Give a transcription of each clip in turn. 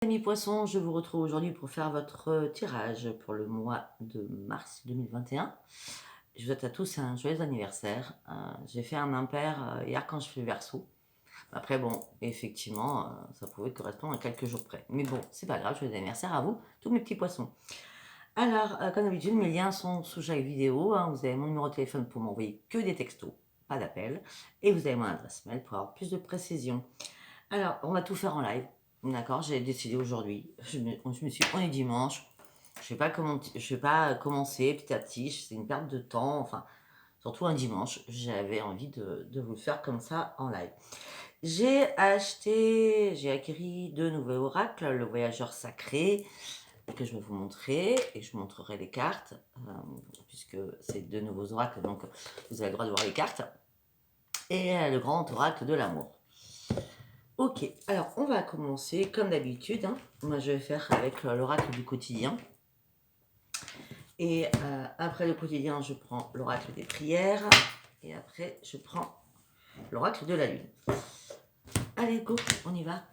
Amis poissons, je vous retrouve aujourd'hui pour faire votre tirage pour le mois de mars 2021. Je vous souhaite à tous un joyeux anniversaire. J'ai fait un impair hier quand je fais Verseau. Après bon, effectivement, ça pouvait correspondre à quelques jours près. Mais bon, c'est pas grave, joyeux anniversaire à vous, tous mes petits poissons. Alors, comme d'habitude, mes liens sont sous chaque vidéo. Vous avez mon numéro de téléphone pour m'envoyer que des textos, pas d'appels. Et vous avez mon adresse mail pour avoir plus de précision. Alors, on va tout faire en live. D'accord, j'ai décidé aujourd'hui. On est dimanche. Je vais pas commencer petit à petit. C'est une perte de temps. Enfin, surtout un dimanche. J'avais envie de vous le faire comme ça en live. J'ai acquis 2 nouveaux oracles, le voyageur sacré, que je vais vous montrer, et je vous montrerai les cartes, puisque c'est 2 nouveaux oracles, donc vous avez le droit de voir les cartes, et le grand oracle de l'amour. Ok, alors on va commencer comme d'habitude. Moi je vais faire avec l'oracle du quotidien. Et après le quotidien, je prends l'oracle des prières. Et après, je prends l'oracle de la lune. Allez, go, on y va.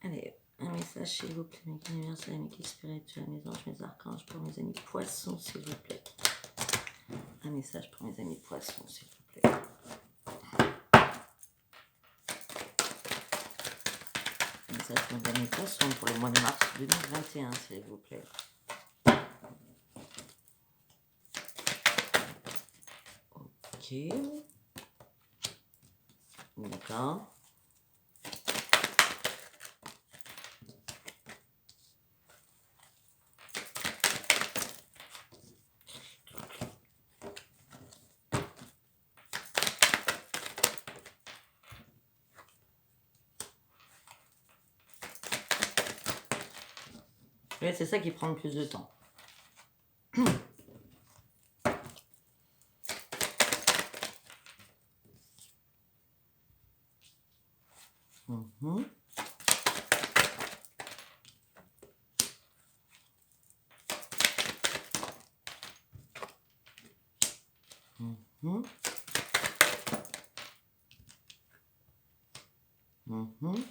Allez, un message s'il vous plaît, mes guides universels, mes guides spirituels, mes anges, mes archanges, pour mes amis poissons, s'il vous plaît. Un message pour mes amis poissons, s'il vous plaît. Un message pour mes amis poissons pour le mois de mars 2021, s'il vous plaît. Ok. D'accord. Ouais, c'est ça qui prend le plus de temps. Mhm. Mhm. Mhm.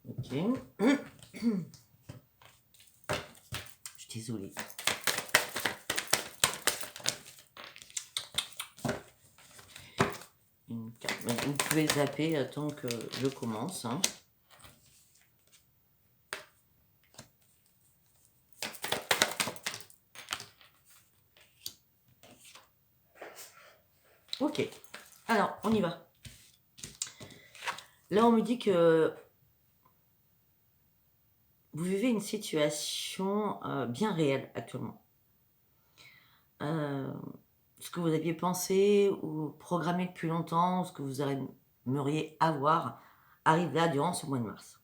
Ok. Je suis désolée. Une carte. Vous pouvez zapper tant que je commence. Ok. Alors, on y va. Là, on me dit que vous vivez une situation bien réelle actuellement. Ce que vous aviez pensé ou programmé depuis longtemps, ce que vous aimeriez avoir, arrive là durant ce mois de mars.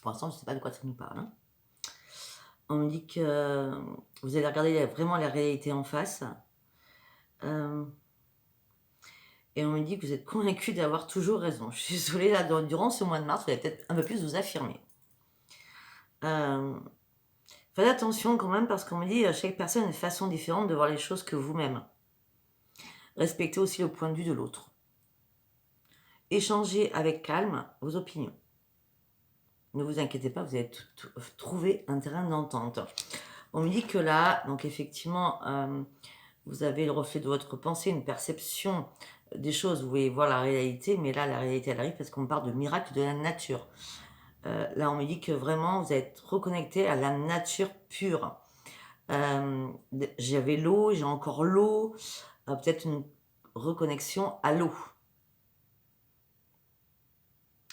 Pour l'instant, je ne sais pas de quoi ça nous parle. On me dit que vous allez regarder vraiment la réalité en face. Et on me dit que vous êtes convaincu d'avoir toujours raison. Je suis désolée, là, durant ce mois de mars, vous allez peut-être un peu plus vous affirmer. Faites attention quand même, parce qu'on me dit chaque personne a une façon différente de voir les choses que vous-même. Respectez aussi le point de vue de l'autre. Échangez avec calme vos opinions. Ne vous inquiétez pas, vous allez trouver un terrain d'entente. On me dit que là, donc effectivement, vous avez le reflet de votre pensée, une perception des choses, vous voulez voir la réalité, mais là, la réalité, elle arrive parce qu'on parle de miracle de la nature. Là, on me dit que vraiment, vous êtes reconnecté à la nature pure. J'avais l'eau, j'ai encore l'eau, peut-être une reconnexion à l'eau.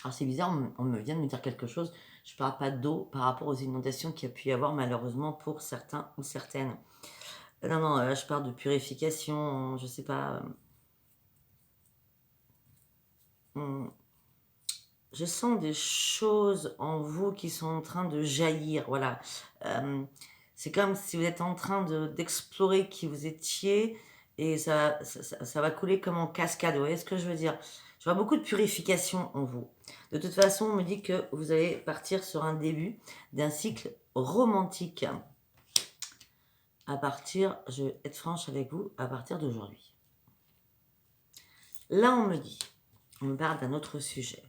Alors c'est bizarre, on me vient de me dire quelque chose, je ne parle pas d'eau par rapport aux inondations qu'il y a pu y avoir malheureusement pour certains ou certaines. Non, je parle de purification, je sais pas. Je sens des choses en vous qui sont en train de jaillir, voilà. C'est comme si vous êtes en train d'explorer qui vous étiez, et ça va couler comme en cascade, vous voyez ce que je veux dire? Je vois beaucoup de purification en vous. De toute façon, on me dit que vous allez partir sur un début d'un cycle romantique. je vais être franche avec vous, à partir d'aujourd'hui. Là, on me parle d'un autre sujet.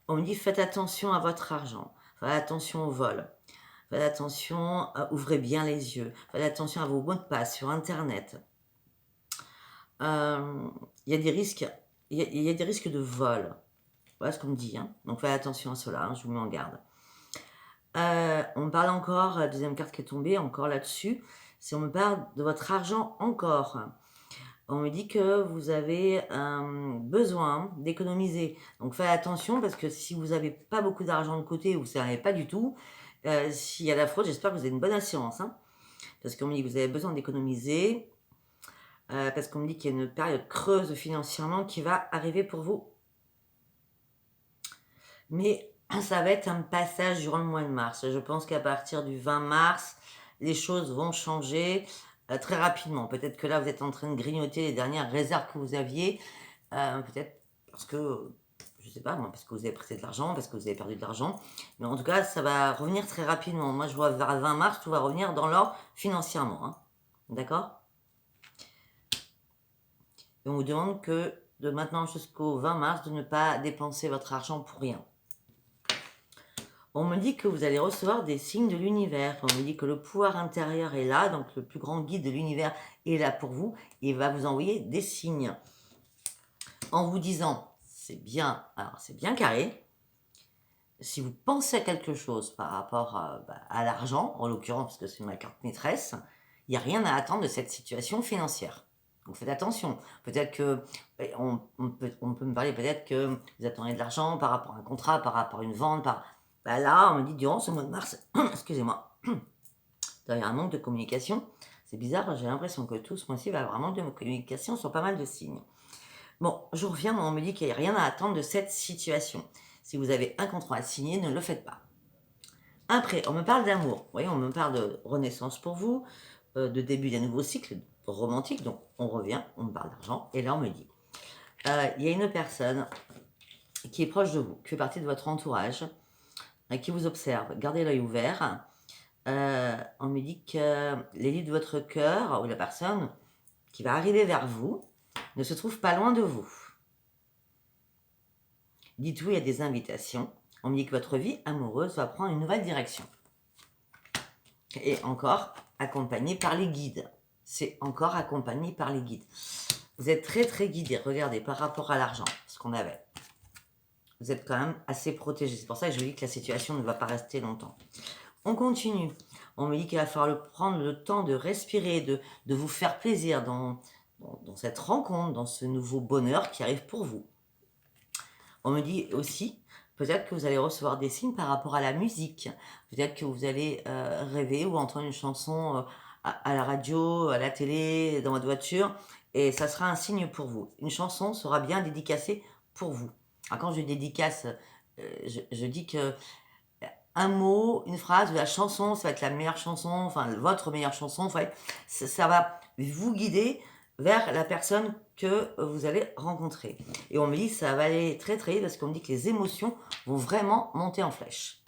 On me dit, faites attention à votre argent, faites attention au vol, faites attention, ouvrez bien les yeux, faites attention à vos mots de passe sur Internet. Il y a des risques, il y a des risques de vol. Voilà ce qu'on me dit, hein. Donc faites attention à cela, hein, je vous mets en garde. On me parle encore, la deuxième carte qui est tombée, encore là-dessus, si on me parle de votre argent encore. On me dit que vous avez besoin d'économiser. Donc faites attention parce que si vous n'avez pas beaucoup d'argent de côté ou vous ne savez pas du tout, s'il y a la fraude, j'espère que vous avez une bonne assurance. Hein, parce qu'on me dit que vous avez besoin d'économiser. Parce qu'on me dit qu'il y a une période creuse financièrement qui va arriver pour vous. Mais ça va être un passage durant le mois de mars. Je pense qu'à partir du 20 mars, les choses vont changer très rapidement. Peut-être que là, vous êtes en train de grignoter les dernières réserves que vous aviez. Peut-être parce que, je ne sais pas moi, parce que vous avez prêté de l'argent, parce que vous avez perdu de l'argent. Mais en tout cas, ça va revenir très rapidement. Moi, je vois vers le 20 mars, tout va revenir dans l'ordre financièrement. Hein. D'accord ? Et on vous demande que de maintenant jusqu'au 20 mars, de ne pas dépenser votre argent pour rien. On me dit que vous allez recevoir des signes de l'univers. On me dit que le pouvoir intérieur est là, donc le plus grand guide de l'univers est là pour vous. Et il va vous envoyer des signes. En vous disant, c'est bien, alors c'est bien carré. Si vous pensez à quelque chose par rapport à l'argent, en l'occurrence, parce que c'est ma carte maîtresse, il n'y a rien à attendre de cette situation financière. Donc faites attention. Peut-être que on peut me parler peut-être que vous attendez de l'argent par rapport à un contrat, par rapport à une vente. Là, on me dit durant ce mois de mars, excusez-moi, il y a un manque de communication. C'est bizarre, j'ai l'impression que tout ce mois-ci va avoir un manque de communication sur pas mal de signes. Bon, je reviens, on me dit qu'il n'y a rien à attendre de cette situation. Si vous avez un contrat à signer, ne le faites pas. Après, on me parle d'amour. Vous voyez, on me parle de renaissance pour vous, de début d'un nouveau cycle romantique. Donc, on revient, on me parle d'argent. Et là, on me dit, il y a une personne qui est proche de vous, qui fait partie de votre entourage, qui vous observe. Gardez l'œil ouvert. On me dit que l'élite de votre cœur, ou la personne qui va arriver vers vous, ne se trouve pas loin de vous. Dites oui à des invitations. On me dit que votre vie amoureuse va prendre une nouvelle direction. Et encore, accompagné par les guides. C'est encore accompagné par les guides. Vous êtes très très guidé. Regardez, par rapport à l'argent, ce qu'on avait. Vous êtes quand même assez protégé. C'est pour ça que je vous dis que la situation ne va pas rester longtemps. On continue. On me dit qu'il va falloir prendre le temps de respirer, de vous faire plaisir dans cette rencontre, dans ce nouveau bonheur qui arrive pour vous. On me dit aussi, peut-être que vous allez recevoir des signes par rapport à la musique. Peut-être que vous allez rêver ou entendre une chanson à la radio, à la télé, dans votre voiture, et ça sera un signe pour vous. Une chanson sera bien dédicacée pour vous. Alors quand je dédicace, je dis que un mot, une phrase, la chanson, ça va être la meilleure chanson, enfin votre meilleure chanson, en fait, ça va vous guider vers la personne que vous allez rencontrer. Et on me dit que ça va aller très très vite parce qu'on me dit que les émotions vont vraiment monter en flèche.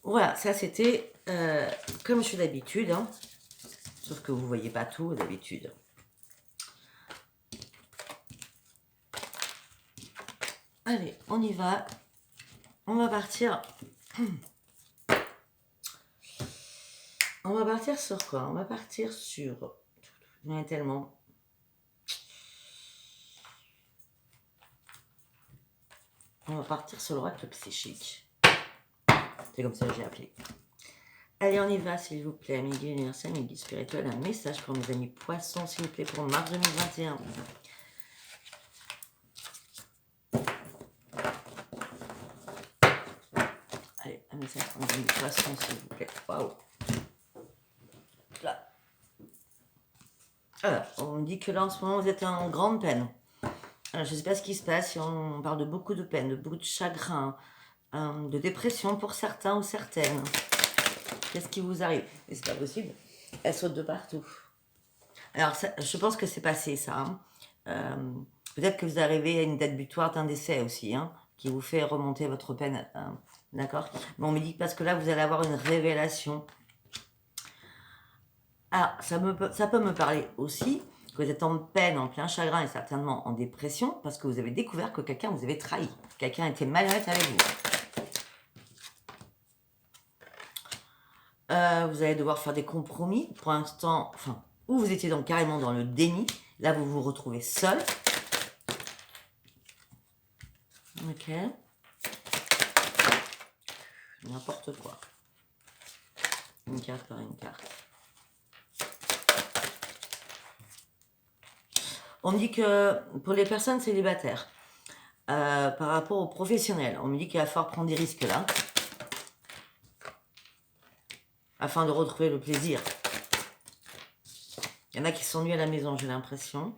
Voilà, ça c'était comme je fais d'habitude, hein, sauf que vous ne voyez pas tout d'habitude. Allez, on y va. On va partir. On va partir sur quoi? On va partir sur... Il y en a tellement. On va partir sur l'oracle psychique. C'est comme ça que j'ai appelé. Allez, on y va, s'il vous plaît. Amis guides universels, amis guides spirituels, un message pour mes amis poissons, s'il vous plaît, pour mars 2021. Allez, un message pour mes amis poissons, s'il vous plaît. Waouh. Là. Alors, on me dit que là, en ce moment, vous êtes en grande peine. Alors, je ne sais pas ce qui se passe. On parle de beaucoup de peine, de beaucoup de chagrin, de dépression pour certains ou certaines. Qu'est-ce qui vous arrive? Et c'est pas possible. Elle saute de partout. Alors, ça, je pense que c'est passé, ça. Hein. Peut-être que vous arrivez à une date butoir d'un décès aussi, hein, qui vous fait remonter votre peine. D'accord? Mais on me dit parce que là, vous allez avoir une révélation. Alors, ça peut me parler aussi que vous êtes en peine, en plein chagrin et certainement en dépression parce que vous avez découvert que quelqu'un vous avait trahi. Quelqu'un était malhonnête avec vous. Vous allez devoir faire des compromis. Pour l'instant, enfin, ou vous étiez donc carrément dans le déni. Là, vous vous retrouvez seul. Ok. N'importe quoi. Une carte par une carte. On me dit que pour les personnes célibataires, par rapport aux professionnels, on me dit qu'il va falloir prendre des risques là, afin de retrouver le plaisir. Il y en a qui s'ennuient à la maison, j'ai l'impression.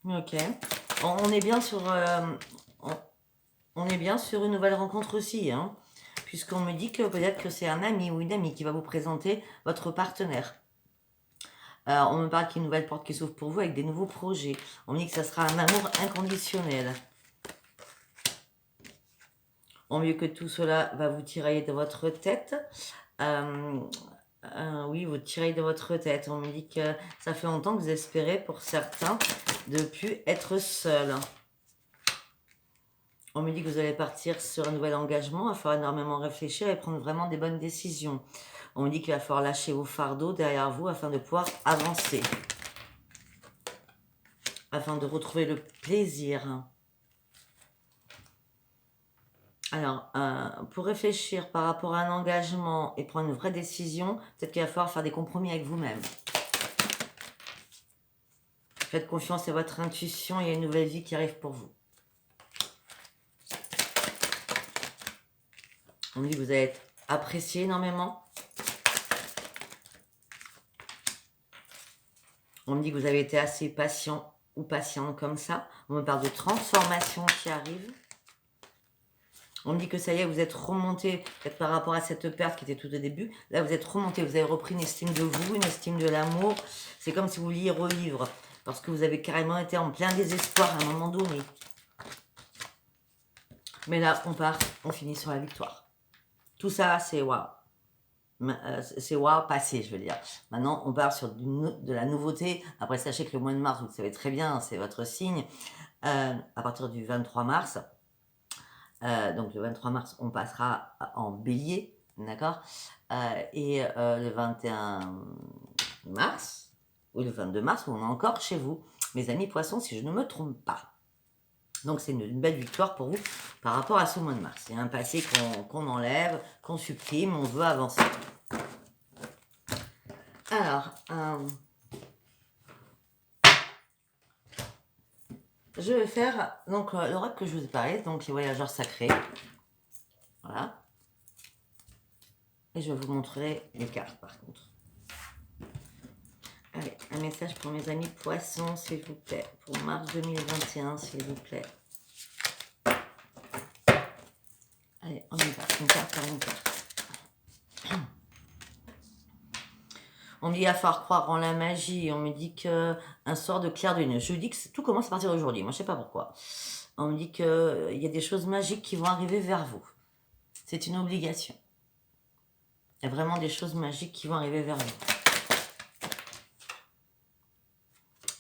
Ok. On est bien sur, on est bien sur une nouvelle rencontre aussi, hein, puisqu'on me dit que peut-être que c'est un ami ou une amie qui va vous présenter votre partenaire. On me parle qu'il y a une nouvelle porte qui s'ouvre pour vous avec des nouveaux projets. On me dit que ça sera un amour inconditionnel. On me dit que tout cela va vous tirailler de votre tête. Oui, vous tirez de votre tête. On me dit que ça fait longtemps que vous espérez, pour certains, de ne plus être seul. On me dit que vous allez partir sur un nouvel engagement. Il va falloir énormément réfléchir et prendre vraiment des bonnes décisions. On me dit qu'il va falloir lâcher vos fardeaux derrière vous afin de pouvoir avancer. Afin de retrouver le plaisir. Alors, pour réfléchir par rapport à un engagement et prendre une vraie décision, peut-être qu'il va falloir faire des compromis avec vous-même. Faites confiance à votre intuition, il y a une nouvelle vie qui arrive pour vous. On me dit que vous allez être apprécié énormément. On me dit que vous avez été assez patient ou patient comme ça. On me parle de transformation qui arrive. On me dit que ça y est, vous êtes remonté, peut-être par rapport à cette perte qui était tout au début. Là, vous êtes remonté, vous avez repris une estime de vous, une estime de l'amour. C'est comme si vous vouliez revivre, parce que vous avez carrément été en plein désespoir à un moment donné. Mais là, on part, on finit sur la victoire. Tout ça, c'est waouh. C'est waouh passé, je veux dire. Maintenant, on part sur de la nouveauté. Après, sachez que le mois de mars, vous le savez très bien, c'est votre signe. À partir du 23 mars, donc le 23 mars, on passera en bélier, d'accord, et le 21 mars, ou le 22 mars, on est encore chez vous, mes amis poissons, si je ne me trompe pas. Donc c'est une belle victoire pour vous par rapport à ce mois de mars. Il y a un passé qu'on enlève, qu'on supprime, on veut avancer. Alors, je vais faire donc l'oracle que je vous ai parlé, donc les voyageurs sacrés. Voilà. Et je vous montrerai les cartes par contre. Allez, un message pour mes amis poissons, s'il vous plaît. Pour mars 2021, s'il vous plaît. Allez, on y va. Une carte par une carte. On me dit à faire croire en la magie. On me dit qu'un soir de clair de lune. Je vous dis que tout commence à partir d'aujourd'hui. Moi, je sais pas pourquoi. On me dit qu'il y a des choses magiques qui vont arriver vers vous. C'est une obligation. Il y a vraiment des choses magiques qui vont arriver vers vous.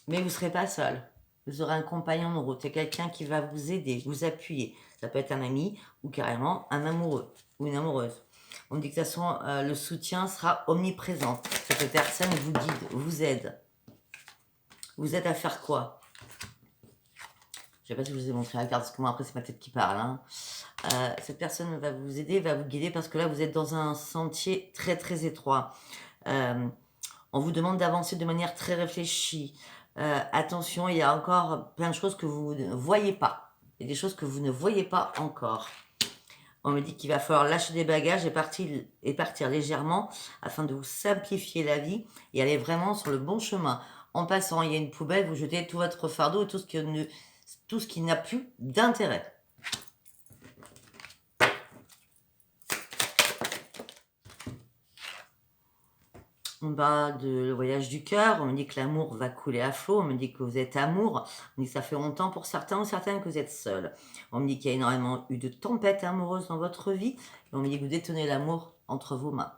Mais vous ne serez pas seul. Vous aurez un compagnon de route. C'est quelqu'un qui va vous aider, vous appuyer. Ça peut être un ami ou carrément un amoureux ou une amoureuse. On me dit que de toute façon, le soutien sera omniprésent. Cette personne vous guide, vous aide. Vous aide à faire quoi? Je ne sais pas si je vous ai montré la carte, parce que moi, après, c'est ma tête qui parle. Hein. Cette personne va vous aider, va vous guider, parce que là, vous êtes dans un sentier très, très étroit. On vous demande d'avancer de manière très réfléchie. Attention, il y a encore plein de choses que vous ne voyez pas. Il y a des choses que vous ne voyez pas encore. On me dit qu'il va falloir lâcher des bagages et partir légèrement afin de vous simplifier la vie et aller vraiment sur le bon chemin. En passant, il y a une poubelle, vous jetez tout votre fardeau et tout ce qui n'a plus d'intérêt. On parle de le voyage du cœur, on me dit que l'amour va couler à flot, on me dit que vous êtes amour, on me dit que ça fait longtemps pour certains ou certaines que vous êtes seuls. On me dit qu'il y a énormément eu de tempêtes amoureuses dans votre vie, et on me dit que vous détenez l'amour entre vos mains.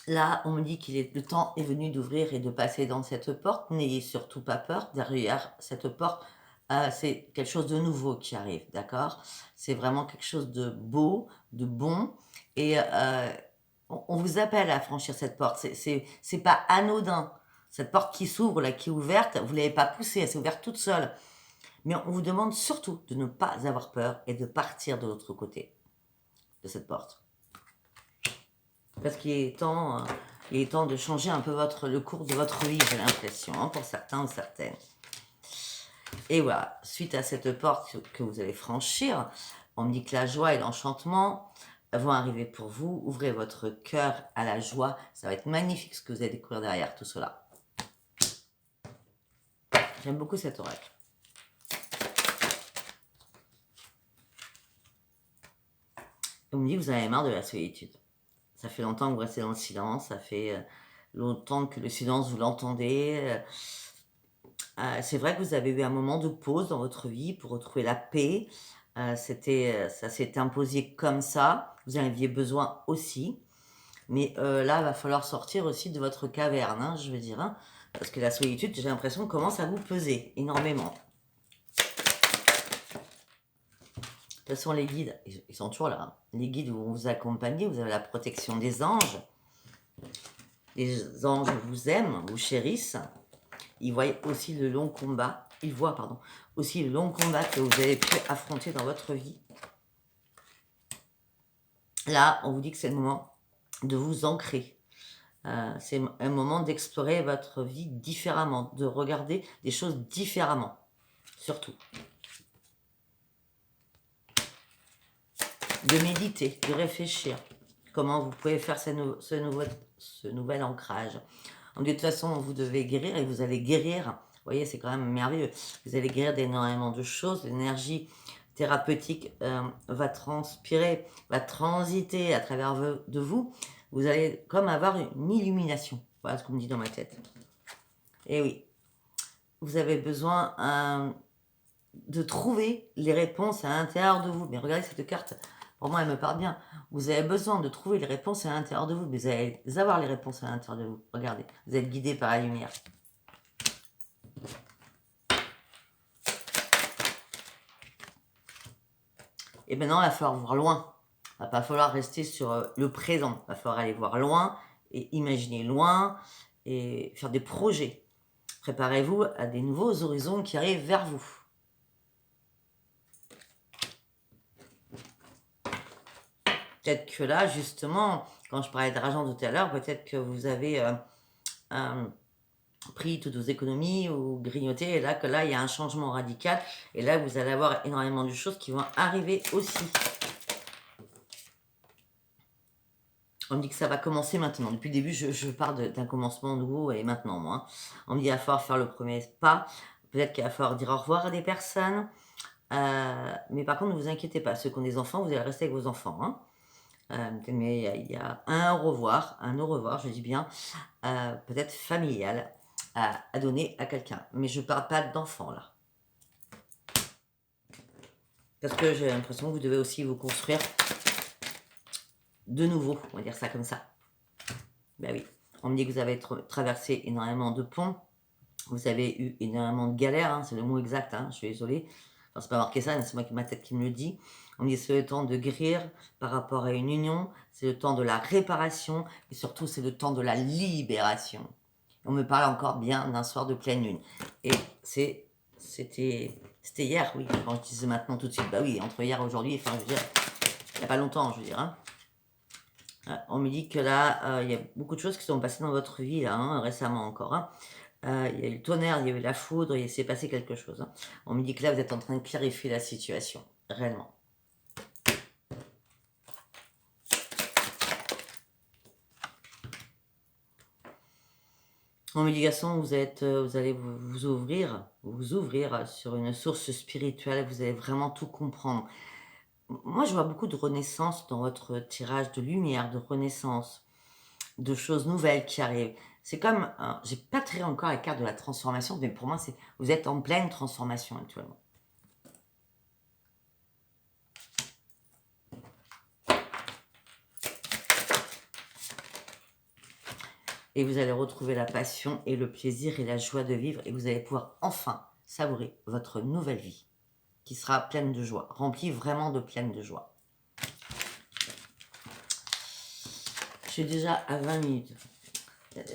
Là, on me dit le temps est venu d'ouvrir et de passer dans cette porte. N'ayez surtout pas peur. Derrière cette porte, c'est quelque chose de nouveau qui arrive, d'accord? C'est vraiment quelque chose de beau, de bon. Et on vous appelle à franchir cette porte. C'est pas anodin. Cette porte qui s'ouvre, là, qui est ouverte, vous ne l'avez pas poussée, elle s'est ouverte toute seule. Mais on vous demande surtout de ne pas avoir peur et de partir de l'autre côté de cette porte. Parce qu'il est temps de changer un peu le cours de votre vie, j'ai l'impression, hein, pour certains ou certaines. Et voilà, suite à cette porte que vous allez franchir, on me dit que la joie et l'enchantement vont arriver pour vous. Ouvrez votre cœur à la joie. Ça va être magnifique ce que vous allez découvrir derrière tout cela. J'aime beaucoup cet oracle. On me dit que vous en avez marre de la solitude. Ça fait longtemps que vous restez dans le silence, ça fait longtemps que le silence, vous l'entendez. C'est vrai que vous avez eu un moment de pause dans votre vie pour retrouver la paix. Ça s'est imposé comme ça. Vous en aviez besoin aussi. Mais là, il va falloir sortir aussi de votre caverne, hein, je veux dire. Hein, parce que la solitude, j'ai l'impression, commence à vous peser énormément. De toute façon, les guides, ils sont toujours là. Hein. Les guides vont vous accompagner. Vous avez la protection des anges. Les anges vous aiment, vous chérissent. Ils voient aussi le long combat. Ils voient, pardon, aussi le long combat que vous avez pu affronter dans votre vie. Là, on vous dit que c'est le moment de vous ancrer. C'est un moment d'explorer votre vie différemment, de regarder des choses différemment, surtout. De méditer, de réfléchir. Comment vous pouvez faire ce nouvel ancrage. De toute façon, vous devez guérir et vous allez guérir. Vous voyez, c'est quand même merveilleux. Vous allez guérir d'énormément de choses. L'énergie thérapeutique va transpirer, va transiter à travers de vous. Vous allez comme avoir une illumination. Voilà ce qu'on me dit dans ma tête. Et oui, vous avez besoin de trouver les réponses à l'intérieur de vous. Mais regardez cette carte. Pour moi, elle me parle bien. Vous avez besoin de trouver les réponses à l'intérieur de vous. Mais vous allez avoir les réponses à l'intérieur de vous. Regardez, vous êtes guidé par la lumière. Et maintenant, il va falloir voir loin. Il ne va pas falloir rester sur le présent. Il va falloir aller voir loin et imaginer loin et faire des projets. Préparez-vous à des nouveaux horizons qui arrivent vers vous. Peut-être que là, justement, quand je parlais d'argent tout à l'heure, peut-être que vous avez pris toutes vos économies ou grignoté, et là, il y a un changement radical, et là, vous allez avoir énormément de choses qui vont arriver aussi. On me dit que ça va commencer maintenant. Depuis le début, je parle d'un commencement nouveau, et maintenant, moi. On me dit qu'il va falloir faire le premier pas, peut-être qu'il va falloir dire au revoir à des personnes, mais par contre, ne vous inquiétez pas, ceux qui ont des enfants, vous allez rester avec vos enfants, hein. Mais il y a un au revoir, je dis bien, peut-être familial, à donner à quelqu'un. Mais je ne parle pas d'enfants, là. Parce que j'ai l'impression que vous devez aussi vous construire de nouveau, on va dire ça comme ça. Ben oui, on me dit que vous avez traversé énormément de ponts, vous avez eu énormément de galères, hein, c'est le mot exact, hein, je suis désolée. Enfin, c'est pas marqué ça, c'est ma tête qui me le dit. On me dit que c'est le temps de guérir par rapport à une union, c'est le temps de la réparation, et surtout c'est le temps de la libération. On me parle encore bien d'un soir de pleine lune. Et c'était hier, oui, quand je disais maintenant tout de suite, bah oui, entre hier et aujourd'hui, enfin, je veux dire, il n'y a pas longtemps, je veux dire, hein. On me dit que là, il y a beaucoup de choses qui sont passées dans votre vie, là, hein, récemment encore, hein. Il y a eu le tonnerre, il y a eu la foudre, il s'est passé quelque chose. Hein. On me dit que là, vous êtes en train de clarifier la situation, réellement. En méditation, vous allez vous ouvrir sur une source spirituelle, vous allez vraiment tout comprendre. moi, je vois beaucoup de renaissance dans votre tirage, de lumière, de renaissance, de choses nouvelles qui arrivent. C'est comme, j'ai pas tiré encore la carte de la transformation, mais pour moi, c'est vous êtes en pleine transformation actuellement. Et vous allez retrouver la passion et le plaisir et la joie de vivre et vous allez pouvoir enfin savourer votre nouvelle vie qui sera pleine de joie, remplie vraiment de pleine de joie. Je suis déjà à 20 minutes.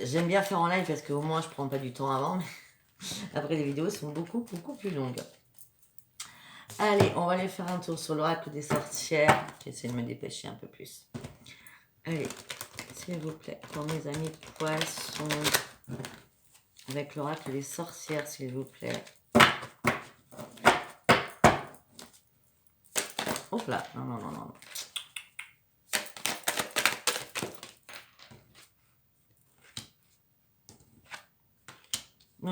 J'aime bien faire en live parce qu'au moins je prends pas du temps avant, mais après les vidéos sont beaucoup plus longues. Allez, on va aller faire un tour sur l'oracle des sorcières. J'essaie de me dépêcher un peu plus. Allez, s'il vous plaît, pour mes amis poissons, avec l'oracle des sorcières, s'il vous plaît. Hop là, non, non, non, non.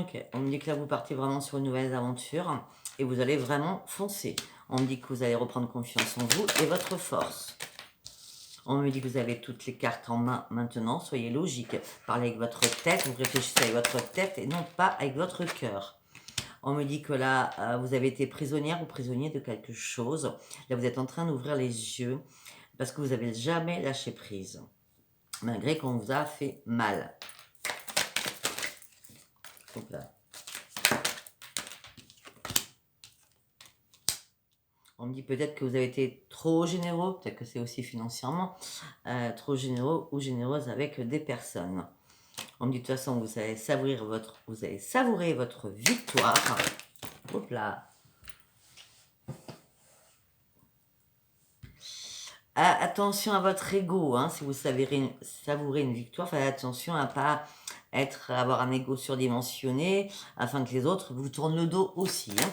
Ok, on me dit que là vous partez vraiment sur une nouvelle aventure et vous allez vraiment foncer. On me dit que vous allez reprendre confiance en vous et votre force. On me dit que vous avez toutes les cartes en main maintenant, soyez logique. Parlez avec votre tête, vous réfléchissez avec votre tête et non pas avec votre cœur. On me dit que là, vous avez été prisonnière ou prisonnier de quelque chose. Là, vous êtes en train d'ouvrir les yeux parce que vous n'avez jamais lâché prise, malgré qu'on vous a fait mal. Donc là. On me dit peut-être que vous avez été trop généreux, peut-être que c'est aussi financièrement, trop généreux ou généreuse avec des personnes. On me dit de toute façon, vous allez savourer votre victoire. Hop là. Ah, attention à votre ego, hein, si vous savourer une victoire, faites attention à pas avoir un ego surdimensionné, afin que les autres vous tournent le dos aussi. Hein.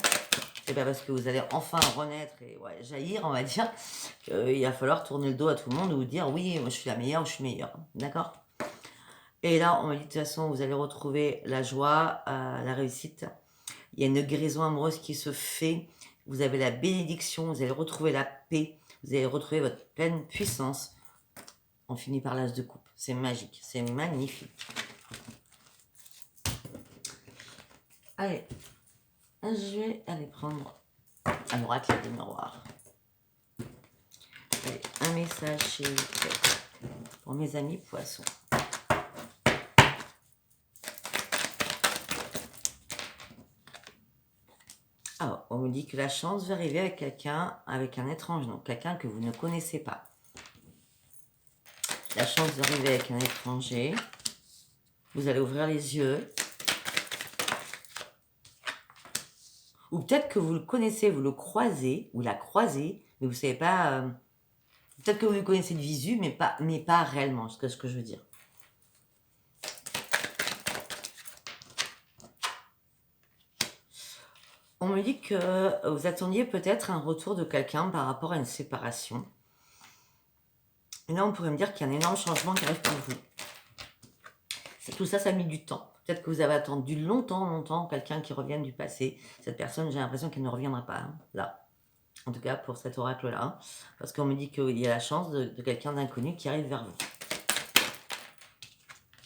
C'est pas parce que vous allez enfin renaître et jaillir, on va dire, qu'il va falloir tourner le dos à tout le monde ou dire oui, moi je suis la meilleure ou je suis meilleure. D'accord? Et là, on me dit de toute façon, vous allez retrouver la joie, la réussite. Il y a une guérison amoureuse qui se fait. Vous avez la bénédiction, vous allez retrouver la paix, vous allez retrouver votre pleine puissance. On finit par l'as de coupe. C'est magique, c'est magnifique. Allez, je vais aller prendre un oracle des miroirs. Allez, un message s'il vous plaît pour mes amis poissons. Alors, on me dit que la chance va arriver avec quelqu'un, avec un étranger, donc quelqu'un que vous ne connaissez pas. La chance d'arriver avec un étranger. Vous allez ouvrir les yeux. Ou peut-être que vous le connaissez, vous le croisez, ou la croisez, mais vous ne savez pas... peut-être que vous le connaissez de visu, mais pas réellement, c'est ce que je veux dire. On me dit que vous attendiez peut-être un retour de quelqu'un par rapport à une séparation. Et là, on pourrait me dire qu'il y a un énorme changement qui arrive pour vous. Tout ça, ça a mis du temps. Peut-être que vous avez attendu longtemps quelqu'un qui revienne du passé. Cette personne, j'ai l'impression qu'elle ne reviendra pas, hein, là. En tout cas, pour cet oracle-là. Parce qu'on me dit qu'il y a la chance de quelqu'un d'inconnu qui arrive vers vous.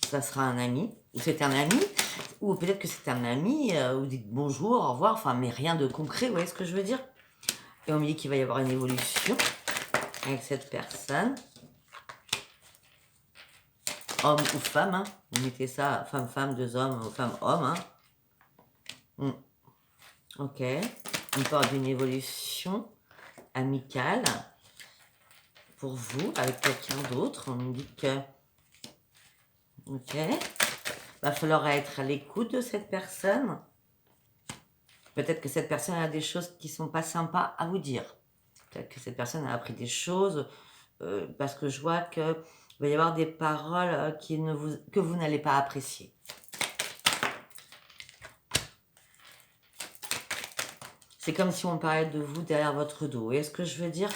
Ça sera un ami, ou c'est un ami, ou peut-être que c'est un ami, vous dites bonjour, au revoir, enfin, mais rien de concret, vous voyez ce que je veux dire? Et on me dit qu'il va y avoir une évolution avec cette personne. Homme ou femme, hein. Vous mettez ça, femme, deux hommes, femme, homme. Hein. Ok. On parle d'une évolution amicale pour vous, avec quelqu'un d'autre. On me dit que... Ok. Va falloir être à l'écoute de cette personne. Peut-être que cette personne a des choses qui sont pas sympas à vous dire. Peut-être que cette personne a appris des choses parce que je vois que il va y avoir des paroles que vous n'allez pas apprécier. C'est comme si on parlait de vous derrière votre dos. Vous voyez ce que je veux dire?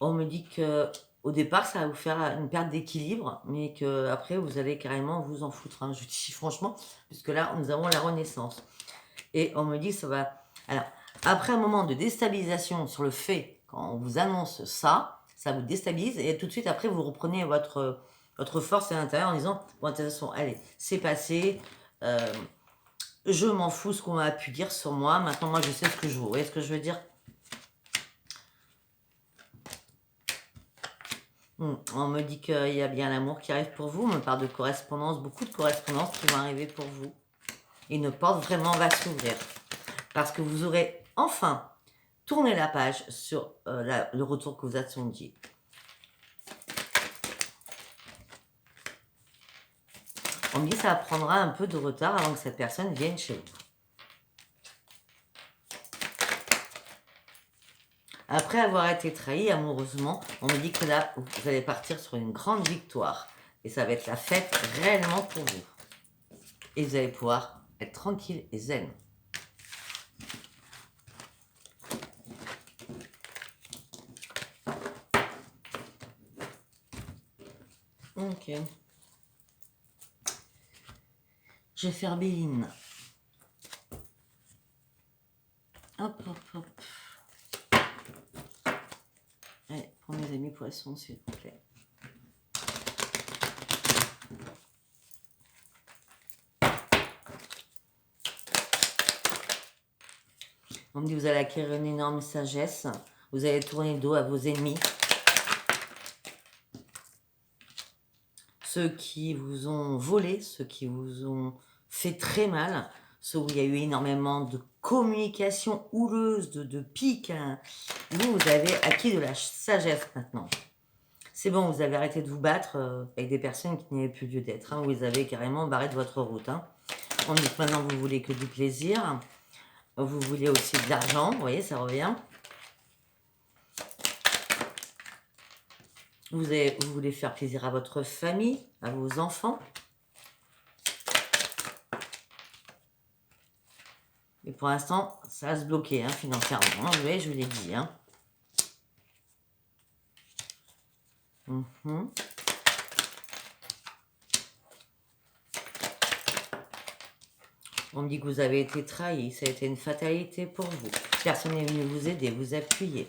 On me dit que au départ, ça va vous faire une perte d'équilibre, mais que après vous allez carrément vous en foutre. Hein. Je dis franchement, puisque là, nous avons la renaissance. Et on me dit que ça va... Alors, Après un moment de déstabilisation sur le fait, quand on vous annonce ça, ça vous déstabilise et tout de suite après vous reprenez votre force à l'intérieur en disant: «Bon de toute façon allez, c'est passé, je m'en fous ce qu'on a pu dire sur moi, maintenant moi je sais ce que je vaux». Vous voyez ce que je veux dire? On me dit qu'il y a bien l'amour qui arrive pour vous, on me parle de correspondance, beaucoup de correspondances qui vont arriver pour vous. Une porte vraiment va s'ouvrir parce que vous aurez enfin tourné la page sur, le retour que vous attendiez. On me dit que ça prendra un peu de retard avant que cette personne vienne chez vous. Après avoir été trahi amoureusement, on me dit que là, vous allez partir sur une grande victoire. Et ça va être la fête réellement pour vous. Et vous allez pouvoir être tranquille et zen. Ok. Je vais faire Béline. Hop, hop, hop. Allez, pour mes amis poissons, s'il vous plaît. On me dit que vous allez acquérir une énorme sagesse. Vous allez tourner le dos à vos ennemis. Ceux qui vous ont volé, ceux qui vous ont fait très mal, ceux où il y a eu énormément de communication houleuse, de piques. Hein. Vous avez acquis de la sagesse maintenant. C'est bon, vous avez arrêté de vous battre avec des personnes qui n'avaient plus lieu d'être. Hein, vous avez carrément barré de votre route. Hein. On dit que maintenant vous voulez que du plaisir. Vous voulez aussi de l'argent, vous voyez, ça revient. Vous voulez faire plaisir à votre famille, à vos enfants. Et pour l'instant, ça va se bloquer hein, financièrement. Hein, vous voyez, je vous l'ai dit. Hein. On me dit que vous avez été trahi, ça a été une fatalité pour vous. Personne n'est venu vous aider, vous appuyer.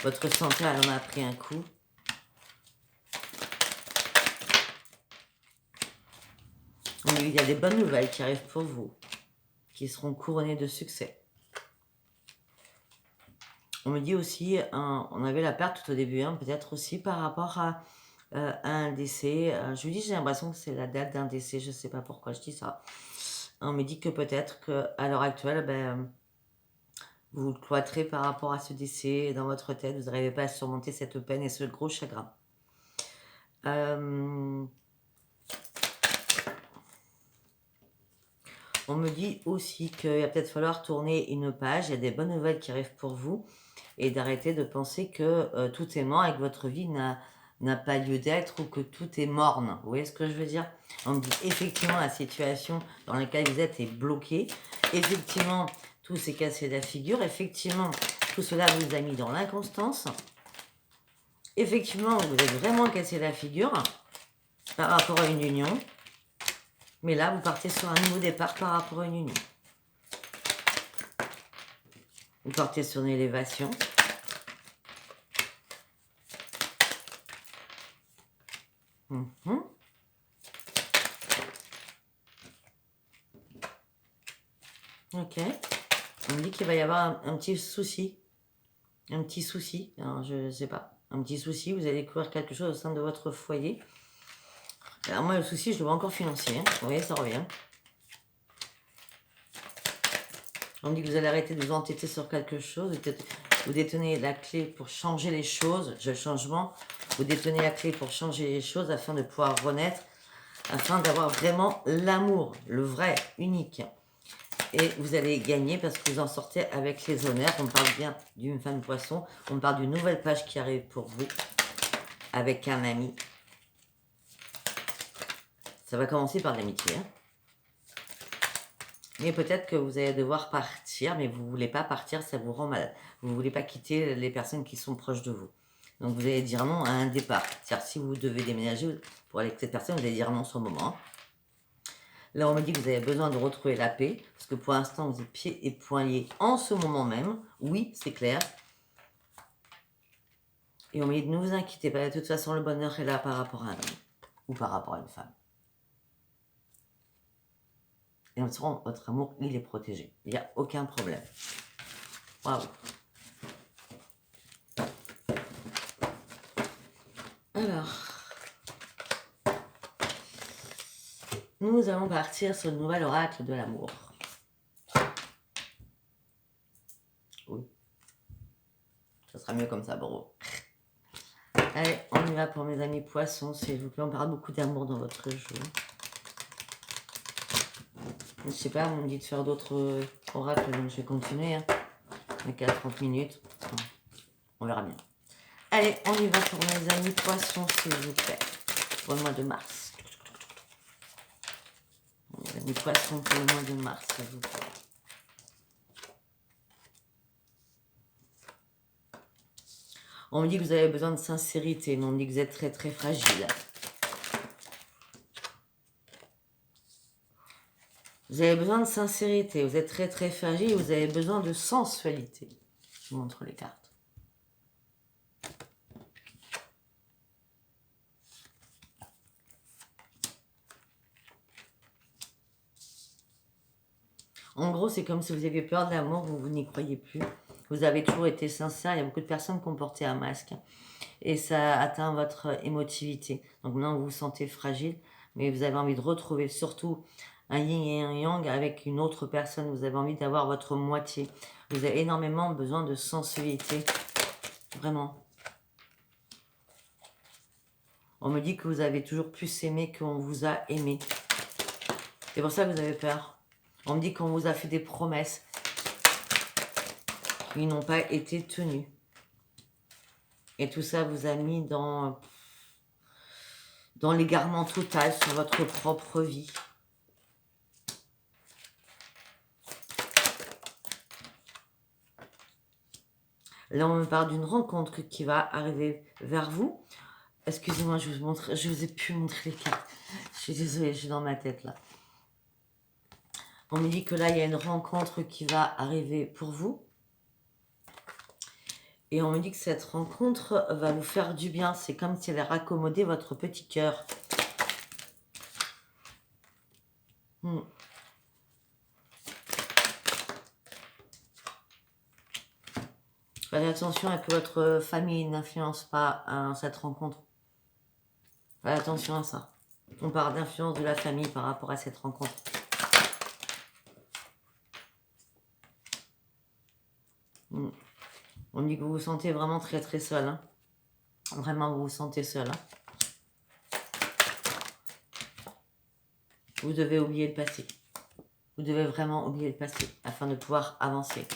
Votre santé en a pris un coup. On me dit qu'il y a des bonnes nouvelles qui arrivent pour vous, qui seront couronnées de succès. On me dit aussi, on avait la perte tout au début, hein, peut-être aussi par rapport à un décès. Je vous dis, j'ai l'impression que c'est la date d'un décès, je ne sais pas pourquoi je dis ça. On me dit que peut-être qu'à l'heure actuelle, vous le cloîtrez par rapport à ce décès dans votre tête. Vous n'arrivez pas à surmonter cette peine et ce gros chagrin. On me dit aussi qu'il va peut-être falloir tourner une page. Il y a des bonnes nouvelles qui arrivent pour vous. Et d'arrêter de penser que tout est mort et que votre vie n'a pas lieu d'être ou que tout est morne. Vous voyez ce que je veux dire? On me dit effectivement la situation dans laquelle vous êtes est bloquée. Effectivement, tout s'est cassé la figure. Effectivement, tout cela vous a mis dans l'inconstance. Effectivement, vous êtes vraiment cassé la figure par rapport à une union. Mais là, vous partez sur un nouveau départ par rapport à une union. Vous partez sur une élévation. Ok. On me dit qu'il va y avoir un petit souci. Un petit souci. Alors, je ne sais pas. Un petit souci. Vous allez découvrir quelque chose au sein de votre foyer. Alors, moi, le souci, je le vois encore financier. Hein. Vous voyez, ça revient. On me dit que vous allez arrêter de vous entêter sur quelque chose. Vous détenez la clé pour changer les choses. Le changement. Vous détenez la clé pour changer les choses afin de pouvoir renaître. Afin d'avoir vraiment l'amour. Le vrai, unique. Et vous allez gagner parce que vous en sortez avec les honneurs. On parle bien d'une femme poisson. On parle d'une nouvelle page qui arrive pour vous. Avec un ami. Ça va commencer par l'amitié. Hein. Mais peut-être que vous allez devoir partir, mais vous ne voulez pas partir, ça vous rend malade. Vous ne voulez pas quitter les personnes qui sont proches de vous. Donc vous allez dire non à un départ. C'est-à-dire si vous devez déménager pour aller avec cette personne, vous allez dire non sur le moment. Là, on me dit que vous avez besoin de retrouver la paix, parce que pour l'instant, vous êtes pieds et poings liés en ce moment même. Oui, c'est clair. Et on me dit de ne vous inquiétez pas, de toute façon, le bonheur est là par rapport à un homme ou par rapport à une femme. Et en tout cas, votre amour, il est protégé. Il n'y a aucun problème. Waouh. Alors, nous allons partir sur le nouvel oracle de l'amour. Oui. Ça sera mieux comme ça, bro. Allez, on y va pour mes amis poissons, s'il vous plaît. On parle beaucoup d'amour dans votre jeu. Je sais pas, on me dit de faire d'autres oracles, donc je vais continuer. Hein. On est qu'à 30 minutes. On verra bien. Allez, on y va pour mes amis poissons, s'il vous plaît. Pour le mois de mars. Mes amis poissons pour le mois de mars, s'il vous plaît. On me dit que vous avez besoin de sincérité, mais on me dit que vous êtes très très fragile. Vous avez besoin de sincérité, vous êtes très très fragile, vous avez besoin de sensualité. Je vous montre les cartes. En gros, c'est comme si vous aviez peur de l'amour, vous n'y croyez plus. Vous avez toujours été sincère, il y a beaucoup de personnes qui ont porté un masque. Et ça atteint votre émotivité. Donc maintenant, vous vous sentez fragile, mais vous avez envie de retrouver surtout un yin et un yang avec une autre personne. Vous avez envie d'avoir votre moitié. Vous avez énormément besoin de sensualité. Vraiment. On me dit que vous avez toujours plus aimé qu'on vous a aimé. C'est pour ça que vous avez peur. On me dit qu'on vous a fait des promesses qui n'ont pas été tenues. Et tout ça vous a mis dans l'égarement total sur votre propre vie. Là, on me parle d'une rencontre qui va arriver vers vous. Excusez-moi, je vous ai pu montrer les cartes. Je suis désolée, je suis dans ma tête là. On me dit que là, il y a une rencontre qui va arriver pour vous. Et on me dit que cette rencontre va vous faire du bien. C'est comme si elle raccommodait votre petit cœur. Faites attention à que votre famille n'influence pas cette rencontre. Faites attention à ça. On parle d'influence de la famille par rapport à cette rencontre. On dit que vous vous sentez vraiment très très seul. Hein. Vraiment, vous vous sentez seul. Hein. Vous devez oublier le passé. Vous devez vraiment oublier le passé afin de pouvoir avancer.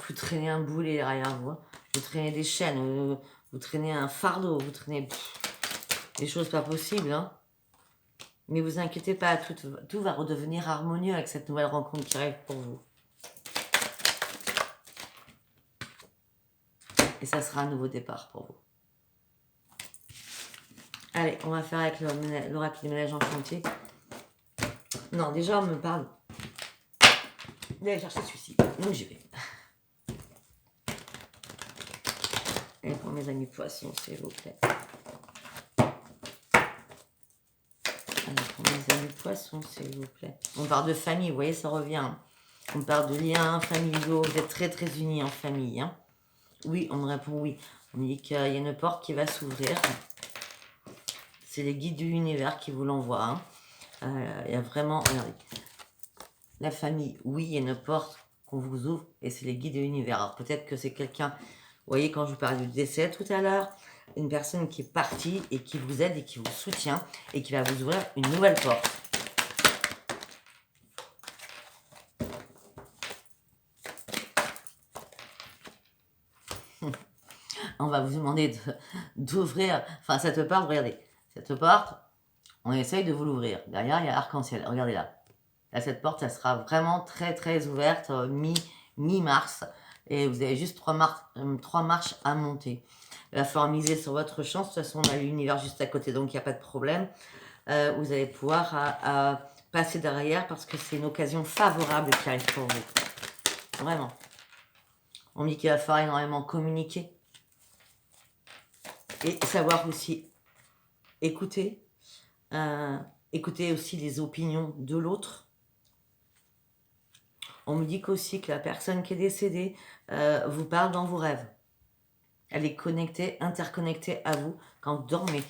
Vous traînez un boulet derrière vous. Hein. Vous traînez des chaînes. Vous traînez un fardeau. Vous traînez des choses pas possibles. Hein. Mais vous inquiétez pas, tout va redevenir harmonieux avec cette nouvelle rencontre qui arrive pour vous. Et ça sera un nouveau départ pour vous. Allez, on va faire avec l'oracle des ménages en chantier. Non, déjà, on me parle d'aller chercher celui-ci. Donc, j'y vais. Et pour mes amis poissons, s'il vous plaît. Allez, pour mes amis poissons, s'il vous plaît. On parle de famille, vous voyez, ça revient. On parle de liens familiaux. Vous êtes très, très unis en famille. Hein. Oui, on me répond oui. On me dit qu'il y a une porte qui va s'ouvrir. C'est les guides de l'univers qui vous l'envoient. Hein. Il y a vraiment... Regardez. La famille, oui, il y a une porte qu'on vous ouvre et c'est les guides de l'univers. Alors peut-être que c'est quelqu'un... Vous voyez, quand je vous parlais du décès tout à l'heure, une personne qui est partie et qui vous aide et qui vous soutient et qui va vous ouvrir une nouvelle porte. On va vous demander d'ouvrir, enfin cette porte, regardez, cette porte, on essaye de vous l'ouvrir. Derrière, il y a arc-en-ciel, regardez là. Là, cette porte, ça sera vraiment très très ouverte, mi-mars. Et vous avez juste 3 marches à monter. Il va falloir miser sur votre chance. De toute façon, on a l'univers juste à côté, donc il n'y a pas de problème. vous allez pouvoir passer derrière parce que c'est une occasion favorable qui arrive pour vous. Vraiment. On me dit qu'il va falloir énormément communiquer et savoir aussi écouter. Écouter aussi les opinions de l'autre. On me dit qu'aussi que la personne qui est décédée vous parle dans vos rêves. Elle est connectée, interconnectée à vous quand vous dormez.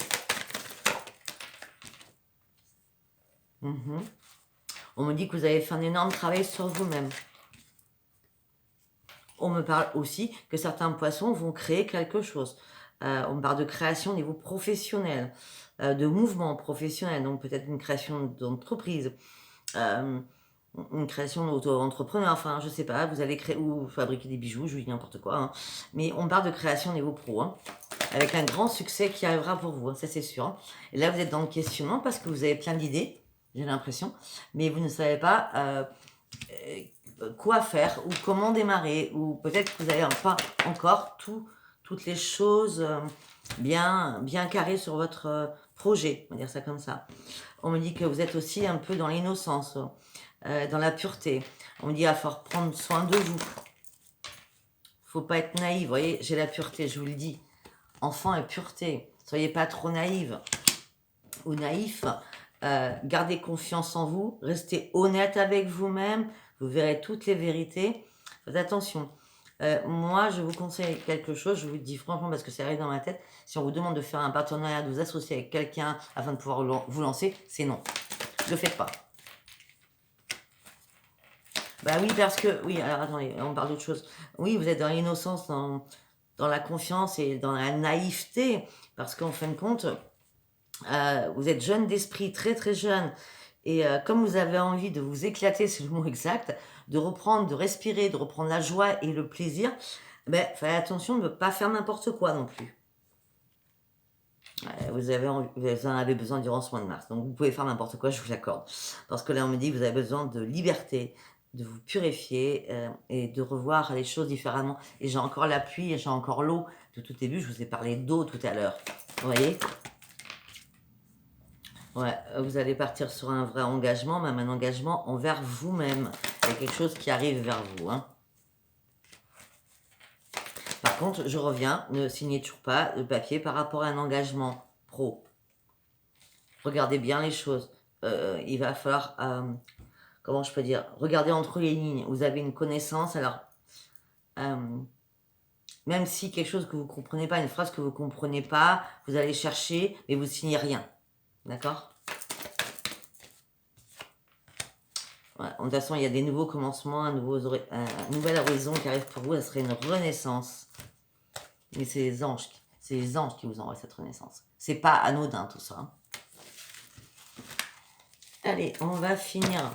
On me dit que vous avez fait un énorme travail sur vous-même. On me parle aussi que certains poissons vont créer quelque chose. On me parle de création au niveau professionnel, de mouvement professionnel, donc peut-être une création d'entreprise, une création d'auto-entrepreneur, enfin je sais pas, vous allez créer ou fabriquer des bijoux, je dis n'importe quoi, hein. Mais on parle de création au niveau pro, hein, avec un grand succès qui arrivera pour vous, hein, ça c'est sûr. Hein. Et là vous êtes dans le questionnement parce que vous avez plein d'idées, j'ai l'impression, mais vous ne savez pas quoi faire ou comment démarrer, ou peut-être que vous n'avez pas encore toutes les choses bien carrées sur votre projet, on va dire ça comme ça. On me dit que vous êtes aussi un peu dans l'innocence, dans la pureté. On me dit qu'il va falloir prendre soin de vous. Faut pas être naïf, vous voyez, j'ai la pureté, je vous le dis. Enfant et pureté, soyez pas trop naïve ou naïf. Gardez confiance en vous, restez honnête avec vous-même, vous verrez toutes les vérités. Faites attention. Moi, je vous conseille quelque chose, je vous le dis franchement parce que c'est arrivé dans ma tête. Si on vous demande de faire un partenariat, de vous associer avec quelqu'un afin de pouvoir vous lancer, c'est non. Ne le faites pas. Bah oui, parce que... Oui, alors attendez, on parle d'autre chose. Oui, vous êtes dans l'innocence, dans la confiance et dans la naïveté, parce qu'en fin de compte, vous êtes jeune d'esprit, très très jeune, et comme vous avez envie de vous éclater, c'est le mot exact, de reprendre, de respirer, de reprendre la joie et le plaisir, ben, faites attention de ne pas faire n'importe quoi non plus. Vous en avez besoin durant ce mois de mars, donc vous pouvez faire n'importe quoi, je vous l'accorde. Parce que là, on me dit que vous avez besoin de liberté, de vous purifier et de revoir les choses différemment. Et j'ai encore la pluie, et j'ai encore l'eau. De tout début, je vous ai parlé d'eau tout à l'heure. Vous voyez ? Ouais, vous allez partir sur un vrai engagement, même un engagement envers vous-même. Il y a quelque chose qui arrive vers vous. Hein. Par contre, je reviens, ne signez toujours pas le papier par rapport à un engagement pro. Regardez bien les choses. Il va falloir, comment je peux dire, regardez entre les lignes. Vous avez une connaissance, alors, même si quelque chose que vous ne comprenez pas, une phrase que vous ne comprenez pas, vous allez chercher, mais vous ne signez rien. D'accord ? Ouais, de toute façon, il y a des nouveaux commencements, un nouvel horizon qui arrive pour vous. Ça serait une renaissance. Mais c'est les anges qui vous envoient cette renaissance. C'est pas anodin tout ça. Hein. Allez, on va finir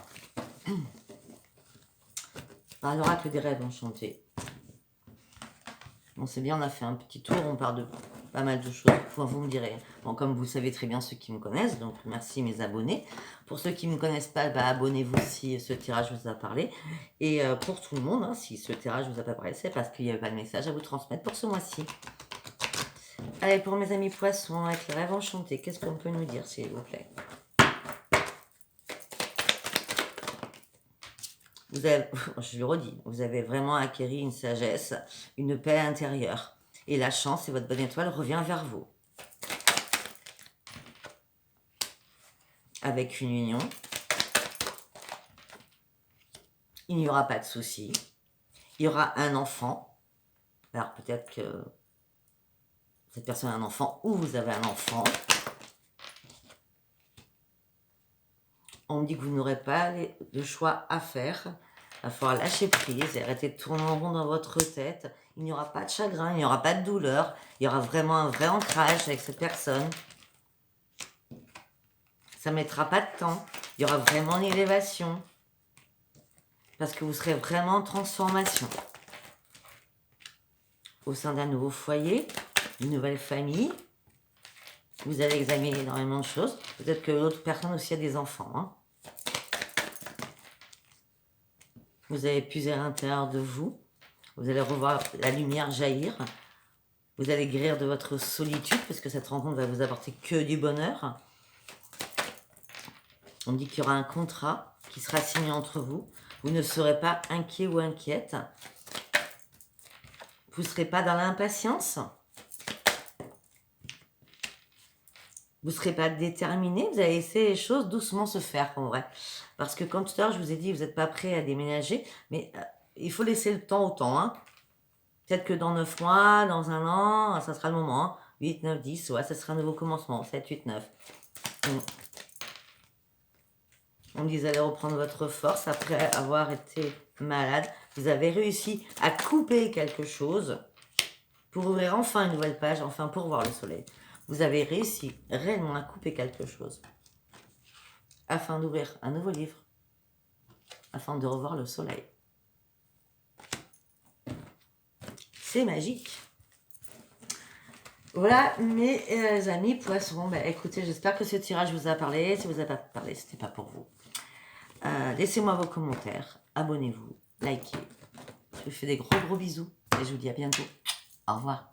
par l'oracle des rêves enchantés. Bon, c'est bien, on a fait un petit tour, on parle de pas mal de choses. Enfin, vous me direz. Bon, comme vous le savez très bien, ceux qui me connaissent, donc merci mes abonnés. Pour ceux qui ne me connaissent pas, bah, abonnez-vous si ce tirage vous a parlé. Et pour tout le monde, hein, si ce tirage vous a pas parlé, c'est parce qu'il n'y avait pas de message à vous transmettre pour ce mois-ci. Allez, pour mes amis poissons, avec les rêves enchantés, qu'est-ce qu'on peut nous dire, s'il vous plaît? Vous avez, je le redis, vous avez vraiment acquéri une sagesse, une paix intérieure. Et la chance et votre bonne étoile revient vers vous. Avec une union. Il n'y aura pas de soucis. Il y aura un enfant. Alors peut-être que cette personne a un enfant ou vous avez un enfant. On me dit que vous n'aurez pas de choix à faire. Il va falloir lâcher prise et arrêter de tourner en rond dans votre tête. Il n'y aura pas de chagrin, il n'y aura pas de douleur. Il y aura vraiment un vrai ancrage avec cette personne. Ça ne mettra pas de temps. Il y aura vraiment une élévation. Parce que vous serez vraiment en transformation. Au sein d'un nouveau foyer, une nouvelle famille. Vous allez examiner énormément de choses. Peut-être que l'autre personne aussi a des enfants. Hein. Vous allez puiser à l'intérieur de vous. Vous allez revoir la lumière jaillir. Vous allez guérir de votre solitude parce que cette rencontre va vous apporter que du bonheur. On dit qu'il y aura un contrat qui sera signé entre vous. Vous ne serez pas inquiet ou inquiète. Vous ne serez pas dans l'impatience. Vous ne serez pas déterminé. Vous allez laisser les choses doucement se faire, en vrai. Parce que comme tout à l'heure, je vous ai dit, vous n'êtes pas prêt à déménager. Mais il faut laisser le temps au temps. Hein. Peut-être que dans 9 mois, dans un an, ça sera le moment. Hein. 8, 9, 10, ouais, ça sera un nouveau commencement. 7, 8, 9. On dit, vous allez reprendre votre force après avoir été malade. Vous avez réussi à couper quelque chose pour ouvrir enfin une nouvelle page, enfin pour voir le soleil. Vous avez réussi réellement à couper quelque chose afin d'ouvrir un nouveau livre, afin de revoir le soleil. C'est magique. Voilà mes amis poissons. Bah, écoutez, j'espère que ce tirage vous a parlé. Si vous n'a pas parlé, ce n'était pas pour vous. Laissez-moi vos commentaires, abonnez-vous, likez. Je vous fais des gros bisous et je vous dis à bientôt. Au revoir.